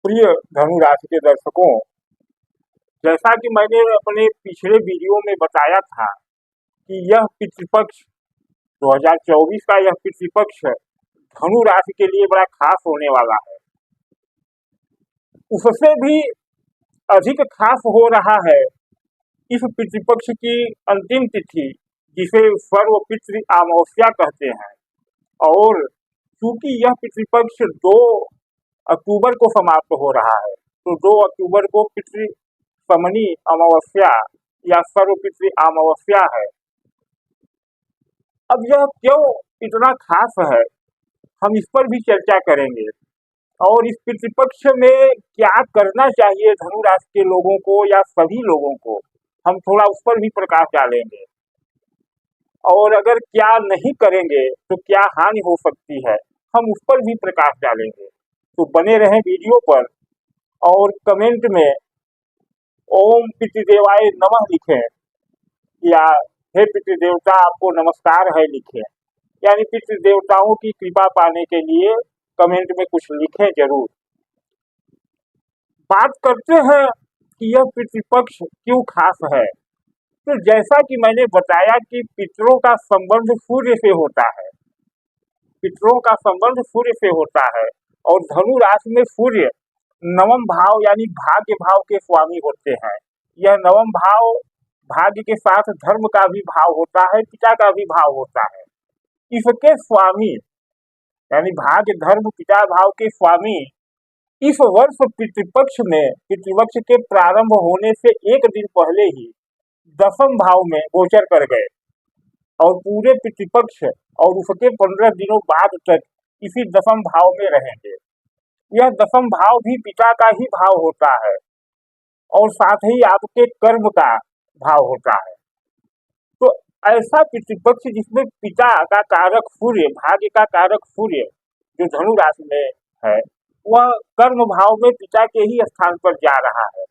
प्रिय धनु राशि के दर्शकों, जैसा कि मैंने अपने पिछले वीडियो में बताया था कि यह पितृपक्ष 2024 का यह पितृपक्ष धनु राशि के लिए बड़ा खास होने वाला है। उससे भी अधिक खास हो रहा है इस पितृपक्ष की अंतिम तिथि, जिसे सर्व पितृ अमावस्या कहते हैं। और चूंकि यह पितृपक्ष 2 अक्टूबर को समाप्त हो रहा है, तो 2 अक्टूबर को पितृ समनी अमावस्या या सर्व पितृ अमावस्या है। अब यह क्यों इतना खास है, हम इस पर भी चर्चा करेंगे। और इस पितृपक्ष में क्या करना चाहिए धनु राशि के लोगों को या सभी लोगों को, हम थोड़ा उस पर भी प्रकाश डालेंगे। और अगर क्या नहीं करेंगे तो क्या हानि हो सकती है, हम उस पर भी प्रकाश डालेंगे। तो बने रहें वीडियो पर और कमेंट में ओम पितृदेवाय नमः लिखें या हे पितृदेवता आपको नमस्कार है लिखें, यानी पितृदेवताओं की कृपा पाने के लिए कमेंट में कुछ लिखें जरूर। बात करते हैं कि यह पितृपक्ष क्यों खास है। तो जैसा कि मैंने बताया कि पितरों का संबंध सूर्य से होता है, पितरों का संबंध सूर्य से होता है। और धनु राशि में सूर्य नवम भाव यानी भाग्य भाव के स्वामी होते हैं। यह नवम भाव भाग्य के साथ धर्म का भी भाव होता है, पिता का भी भाव होता है। इसके स्वामी यानी भाग्य धर्म पिता भाव के स्वामी इस वर्ष पितृपक्ष के प्रारंभ होने से एक दिन पहले ही 10वें भाव में गोचर कर गए और पूरे पितृपक्ष और उसके 15 दिनों बाद तक इसी 10वें भाव में रहेंगे। यह 10वां भाव भी पिता का ही भाव होता है और साथ ही आपके कर्म का भाव होता है। तो ऐसा पितृपक्ष जिसमें पिता का कारक सूर्य, भाग्य का कारक सूर्य जो धनु राशि में है, वह कर्म भाव में पिता के ही स्थान पर जा रहा है।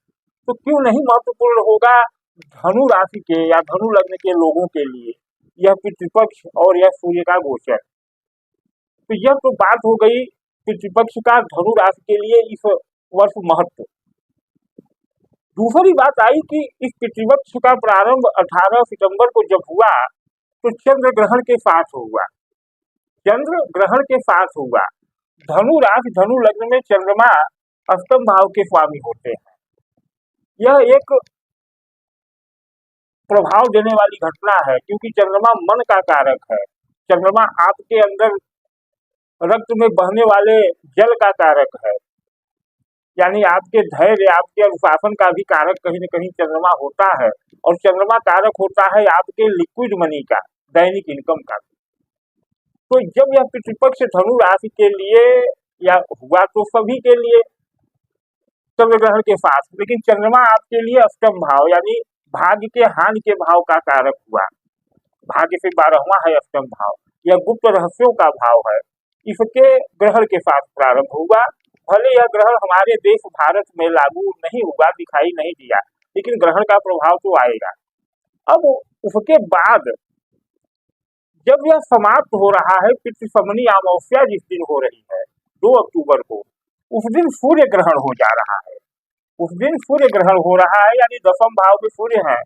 तो क्यों नहीं महत्वपूर्ण होगा धनु राशि के या धनु लग्न के लोगों के लिए यह पितृपक्ष और यह सूर्य का गोचर। तो यह तो बात हो गई पितृपक्ष का धनु राशि के लिए इस वर्ष महत्व। दूसरी बात आई कि इस पितृपक्ष का प्रारंभ 18 सितंबर को जब हुआ तो चंद्र ग्रहण के साथ हुआ। चंद्र ग्रहण के साथ हुआ। धनु राशि धनु लग्न में चंद्रमा अष्टम भाव के स्वामी होते हैं। यह एक प्रभाव देने वाली घटना है क्योंकि चंद्रमा मन का कारक है। चंद्रमा आपके अंदर रक्त में बहने वाले जल का कारक है, यानी आपके धैर्य, आपके अनुशासन का भी कारक कहीं न कहीं चंद्रमा होता है। और चंद्रमा कारक होता है आपके लिक्विड मनी का, दैनिक इनकम का। तो जब यह पितृपक्ष धनु राशि के लिए या हुआ तो सभी के लिए चंद्र ग्रहण के साथ, लेकिन चंद्रमा आपके लिए अष्टम भाव यानी भाग्य के हानि के भाव का कारक हुआ। भाग्य से 12वां है अष्टम भाव, यह गुप्त रहस्यों का भाव है। इसके ग्रहण के साथ प्रारंभ हुआ। भले यह ग्रहण हमारे देश भारत में लागू नहीं हुआ, दिखाई नहीं दिया, लेकिन ग्रहण का प्रभाव तो आएगा। अब उसके बाद जब यह समाप्त हो रहा है, पितृ समनी अमावस्या जिस दिन हो रही है 2 अक्टूबर को, उस दिन सूर्य ग्रहण हो जा रहा है। उस दिन सूर्य ग्रहण हो रहा है, यानी 10वें भाव में सूर्य है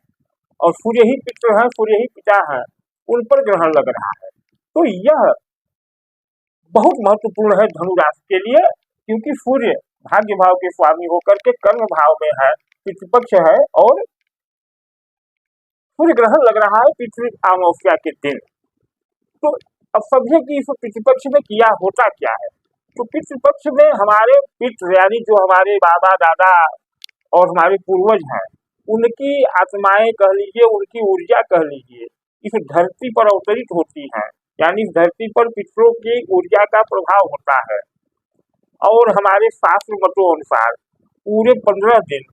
और सूर्य ही पितृ है, सूर्य ही पिता है, उन पर ग्रहण लग रहा है। तो यह बहुत महत्वपूर्ण है धनु राशि के लिए, क्योंकि सूर्य भाग्य भाव के स्वामी होकर के कर्म भाव में है, पितृपक्ष है और सूर्य ग्रहण लग रहा है पितृ अमावस्या के दिन। तो अब समझे कि इस पितृपक्ष में किया होता क्या है। तो पितृपक्ष में हमारे पितृ यानी जो हमारे बाबा दादा और हमारे पूर्वज हैं, उनकी आत्माएं कह लीजिए, उनकी ऊर्जा कह लीजिए, इस धरती पर अवतरित होती हैं। यानी इस धरती पर पितरों की ऊर्जा का प्रभाव होता है। और हमारे शास्त्र मतों अनुसार पूरे 15 दिन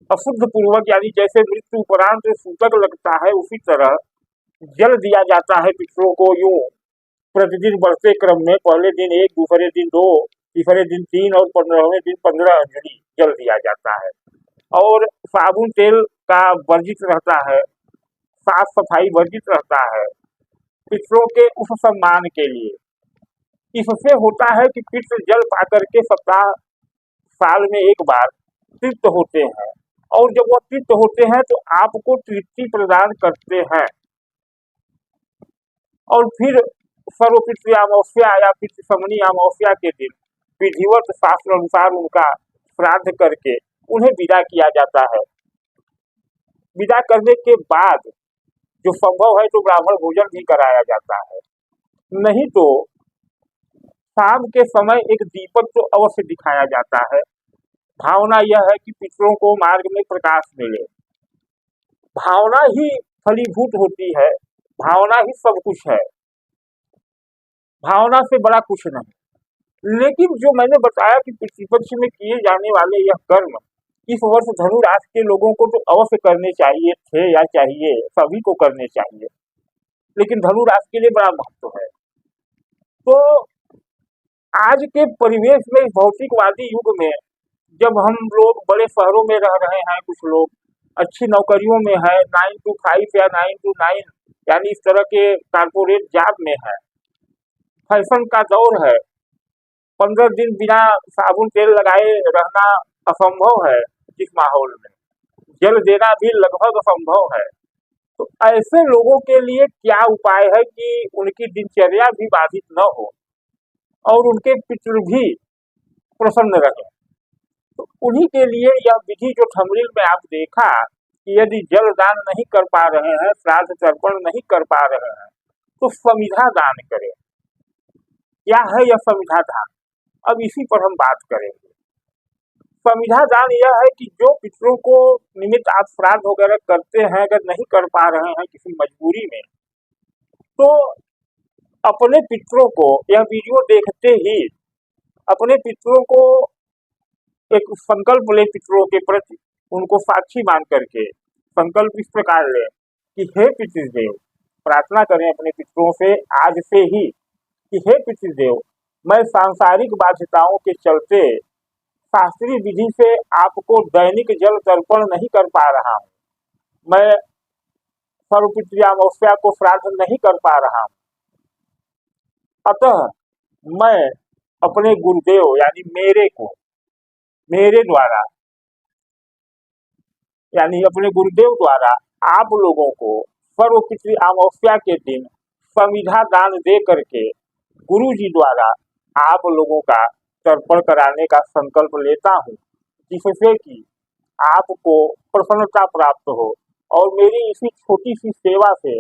अशुद्ध पूर्वक, यानी जैसे मृत्यु उपरांत सूतक लगता है, उसी तरह जल दिया जाता है पितरों को। यूं प्रतिदिन बढ़ते क्रम में पहले दिन 1, दूसरे दिन 2, तीसरे दिन 3 और 15वें दिन 15 अंजलि जल दिया जाता है। और साबुन तेल का वर्जित रहता है, साफ सफाई वर्जित रहता है पितरों के उस सम्मान के लिए। इससे होता है कि पितृ जल पाकर के सप्ताह साल में एक बार तृप्त होते हैं, और जब वह तृप्त होते हैं तो आपको तृप्ति प्रदान करते हैं। और फिर सर्वपितृ अमावस्या या पितृसमनी अमावस्या के दिन विधिवत शास्त्र अनुसार उनका श्राद्ध करके उन्हें विदा किया जाता है। विदा करने के बाद जो संभव है तो ब्राह्मण भोजन भी कराया जाता है, नहीं तो शाम के समय एक दीपक तो अवश्य दिखाया जाता है। भावना यह है कि पितरों को मार्ग में प्रकाश मिले। भावना ही फलीभूत होती है, भावना ही सब कुछ है, भावना से बड़ा कुछ नहीं। लेकिन जो मैंने बताया कि पितृपक्ष में किए जाने वाले यह कर्म इस वर्ष धनु राशि के लोगों को तो अवश्य करने चाहिए थे या चाहिए, सभी को करने चाहिए, लेकिन धनु राशि के लिए बड़ा महत्व है। तो आज के परिवेश में, इस भौतिकवादी युग में, जब हम लोग बड़े शहरों में रह रहे हैं, कुछ लोग अच्छी नौकरियों में है, 9 to 5 या 9 to 9 यानी इस तरह के कारपोरेट जॉब में है, फैशन का दौर है, 15 दिन बिना साबुन तेल लगाए रहना असंभव है। इस माहौल में जल देना भी लगभग असंभव है। तो ऐसे लोगों के लिए क्या उपाय है कि उनकी दिनचर्या भी बाधित न हो और उनके पितृ भी प्रसन्न रहे। तो उन्हीं के लिए यह विधि जो थंबनेल में आप देखा कि यदि जल दान नहीं कर पा रहे हैं, श्राद्ध तर्पण नहीं कर पा रहे हैं, तो समिधा दान करें। क्या है यह समिधा दान? अब इसी पर हम बात करेंगे। समिधा दान यह है कि जो पितरों को निमित्त आप श्राद्ध वगैरह करते हैं, अगर नहीं कर पा रहे हैं किसी मजबूरी में, तो अपने पितरों को यह वीडियो देखते ही अपने पितरों को एक संकल्प ले, पितरों के प्रति उनको साक्षी मान करके संकल्प इस प्रकार ले कि हे पितृदेव, प्रार्थना करें अपने पितरों से आज से ही कि हे पितृदेव, मैं सांसारिक बाध्यताओं के चलते शास्त्रीय विधि से आपको दैनिक जल तर्पण नहीं कर पा रहा हूँ, मैं सर्वपितृ अमावस्या को श्राद्ध नहीं कर पा रहा हूँ, अतः मैं अपने गुरुदेव यानी मेरे द्वारा यानी अपने गुरुदेव द्वारा आप लोगों को सर्वपितृ अमावस्या के दिन समिधा दान दे करके गुरु जी द्वारा आप लोगों का तर्पण कराने का संकल्प लेता हूँ, जिससे कि आपको प्रसन्नता प्राप्त हो और मेरी इसी छोटी सी सेवा से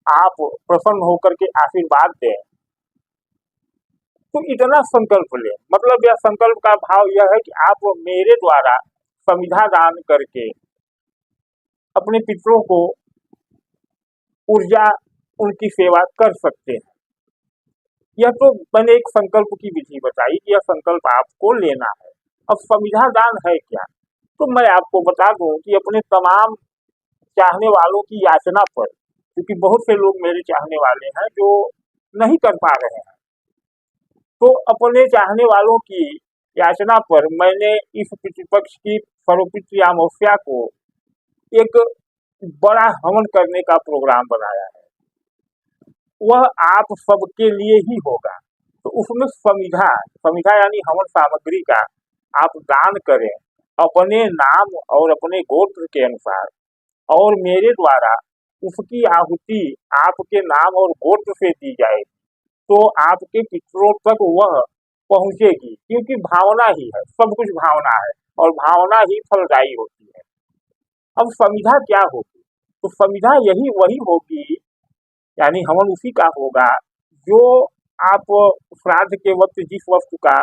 आप प्रसन्न होकर के आशीर्वाद दें। तो इतना संकल्प लें। मतलब यह संकल्प का भाव यह है कि आप मेरे द्वारा समिधा दान करके अपने पितरों को ऊर्जा, उनकी सेवा कर सकते हैं। यह तो मैंने एक संकल्प की विधि बताई कि यह संकल्प आपको लेना है। अब समिधा दान है क्या, तो मैं आपको बता दूं कि अपने तमाम चाहने वालों की याचना पर, क्योंकि बहुत से लोग मेरे चाहने वाले हैं जो नहीं कर पा रहे हैं, तो अपने चाहने वालों की याचना पर मैंने इस पितृपक्ष की सर्वपितृ अमावस्या को एक बड़ा हवन करने का प्रोग्राम बनाया है। वह आप सबके लिए ही होगा। तो उसमें समिधा यानी हवन सामग्री का आप दान करें अपने नाम और अपने गोत्र के अनुसार, और मेरे द्वारा उसकी आहुति आपके नाम और गोत्र से दी जाएगी, तो आपके पितरों तक वह पहुंचेगी, क्योंकि भावना ही है, सब कुछ भावना है और भावना ही फलदायी होती है। अब समिधा क्या होगी? तो समिधा वही होगी, यानी हवन उसी का होगा जो आप श्राद्ध के वक्त जिस वस्तु का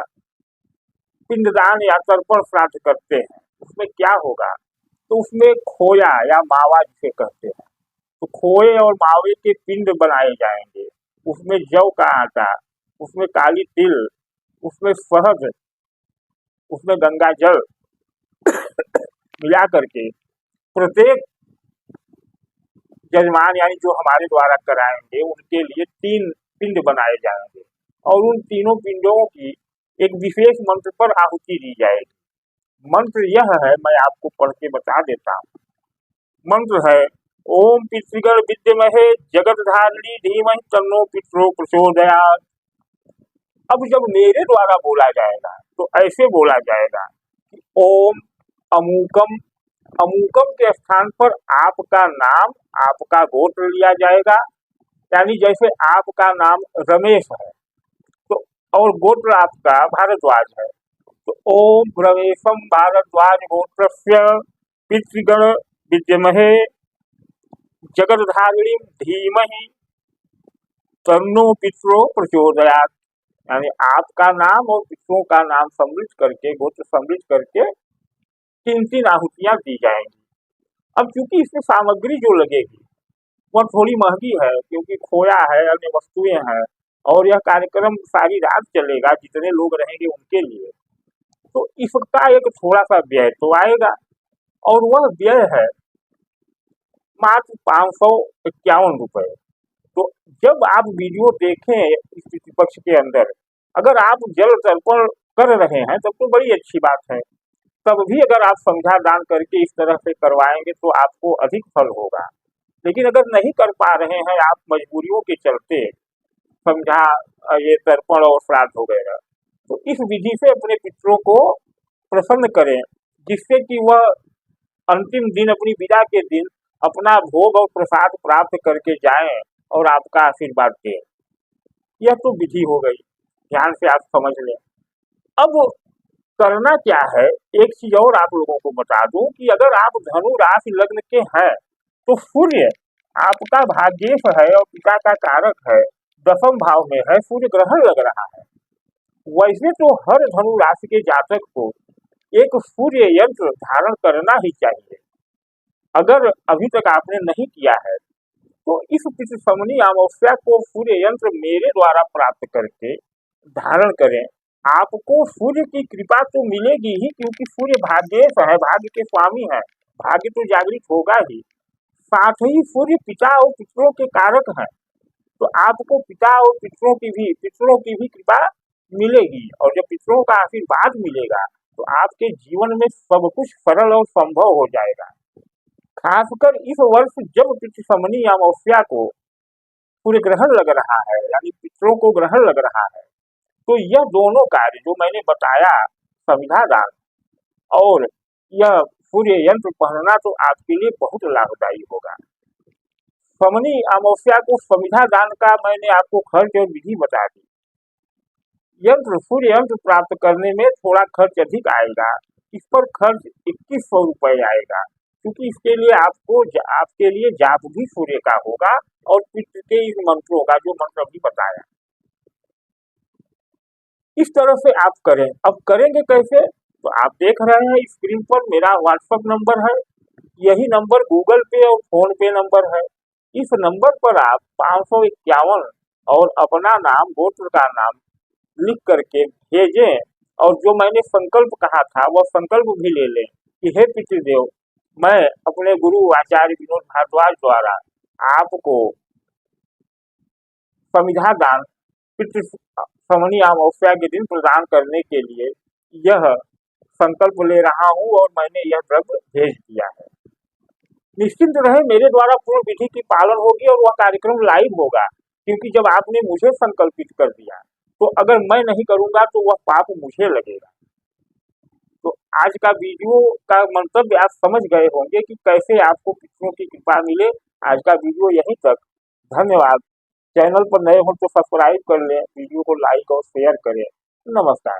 पिंडदान या तर्पण श्राद्ध करते हैं, उसमें क्या होगा? तो उसमें खोया या मावा जिसे कहते हैं, तो खोए और मावे के पिंड बनाए जाएंगे। उसमें जौ का आटा, उसमें काली तिल, उसमें शहद, उसमें गंगा जल मिला करके प्रत्येक जजमान यानी जो हमारे द्वारा कराएंगे उनके लिए 3 पिंड बनाए जाएंगे, और उन तीनों पिंडों की एक विशेष मंत्र पर आहुति दी जाएगी। मंत्र यह है, मैं आपको पढ़ के बता देता हूँ। मंत्र है ओम पितृगण विद्महे जगतधारिणी धीमहि तन्नो पितरो प्रचोदयात्। अब जब मेरे द्वारा बोला जाएगा तो ऐसे बोला जाएगा ओम अमूकम, अमूकम के स्थान पर आपका नाम, आपका गोत्र लिया जाएगा। यानी जैसे आपका नाम रमेश है तो और गोत्र आपका भारद्वाज है तो ओम रमेशम भारद्वाज गोत्रस्य पितृगण विद्महे जगद्धारिणी धीमहि तन्नो पितरो प्रचोदयात्। यानी आपका नाम और पितरों का नाम सम्मिलित करके, गोत्र सम्मिलित करके 3-3 आहुतियां दी जाएंगी। अब चूंकि इसमें सामग्री जो लगेगी वह थोड़ी महंगी है, क्योंकि खोया है, अन्य वस्तुएं हैं और यह कार्यक्रम सारी रात चलेगा, जितने लोग रहेंगे उनके लिए, तो इसका एक थोड़ा सा व्यय तो आएगा। और वह व्यय है मात्र 551 रुपए। तो जब आप वीडियो देखें इस पितृ पक्ष के अंदर, अगर आप जल तर्पण कर रहे हैं तब तो बड़ी अच्छी बात है, तब भी अगर आप संध्या दान करके इस तरह से करवाएंगे तो आपको अधिक फल होगा। लेकिन अगर नहीं कर पा रहे हैं आप मजबूरियों के चलते, संध्या ये तर्पण और श्राद्ध वगैरह, तो इस विधि से अपने पितरों को प्रसन्न करें, जिससे कि वह अंतिम दिन, अपनी विदा के दिन अपना भोग और प्रसाद प्राप्त करके जाएं और आपका आशीर्वाद दें। यह तो विधि हो गई, ध्यान से आप समझ लें। अब करना क्या है, एक चीज और आप लोगों को बता दूं कि अगर आप धनु राशि लग्न के हैं तो सूर्य आपका भाग्येश है और पिता का कारक है, 10वें भाव में है, सूर्य ग्रहण लग रहा है। वैसे तो हर धनु राशि के जातक को एक सूर्य यंत्र धारण करना ही चाहिए। अगर अभी तक आपने नहीं किया है तो इस पितृ समनी अमावस्या को सूर्य यंत्र मेरे द्वारा प्राप्त करके धारण करें। आपको सूर्य की कृपा तो मिलेगी ही, क्योंकि सूर्य भाग्येश है, भाग्य के स्वामी है, भाग्य तो जागृत होगा ही। साथ ही सूर्य पिता और पितरों के कारक हैं, तो आपको पिता और पितरों की भी कृपा मिलेगी। और जब पितरों का आशीर्वाद मिलेगा तो आपके जीवन में सब कुछ सरल और संभव हो जाएगा। खासकर इस वर्ष जब पितृ समनी अमावस्या को सूर्य ग्रहण लग रहा है, यानी पितरों को ग्रहण लग रहा है, तो यह दोनों कार्य जो मैंने बताया, संध्या दान और यह सूर्य यंत्र पहनना, तो आपके लिए बहुत लाभदायी होगा। समनी अमावस्या को संध्या दान का मैंने आपको खर्च और विधि बता दी। यंत्र, सूर्य यंत्र प्राप्त करने में थोड़ा खर्च अधिक आएगा, इस पर खर्च 2100 रुपए आएगा, क्योंकि इसके लिए आपके लिए जाप भी सूर्य का होगा और पितृ के इन मंत्रों का, जो मंत्र भी बताया, इस तरह से आप करें। अब करेंगे कैसे, तो आप देख रहे हैं स्क्रीन पर मेरा व्हाट्सएप नंबर है, यही नंबर गूगल पे और फोन पे नंबर है। इस नंबर पर आप 551 और अपना नाम, गोत्र का नाम लिख करके भेजें, और जो मैंने संकल्प कहा था वह संकल्प भी ले लें कि हे पितृदेव, मैं अपने गुरु आचार्य विनोद भारद्वाज द्वारा आपको संध्या दान पितृ समनी अमावस्या के दिन प्रदान करने के लिए यह संकल्प ले रहा हूं और मैंने यह द्रव्य भेज दिया है। निश्चिंत रहे, मेरे द्वारा पूर्ण विधि की पालन होगी और वह कार्यक्रम लाइव होगा, क्योंकि जब आपने मुझे संकल्पित कर दिया तो अगर मैं नहीं करूंगा तो वह पाप मुझे लगेगा। तो आज का वीडियो का मंतव्य आप समझ गए होंगे कि कैसे आपको पितरों की कृपा मिले। आज का वीडियो यहीं तक, धन्यवाद। चैनल पर नए हो तो सब्सक्राइब कर लें, वीडियो को लाइक और शेयर करें। नमस्कार।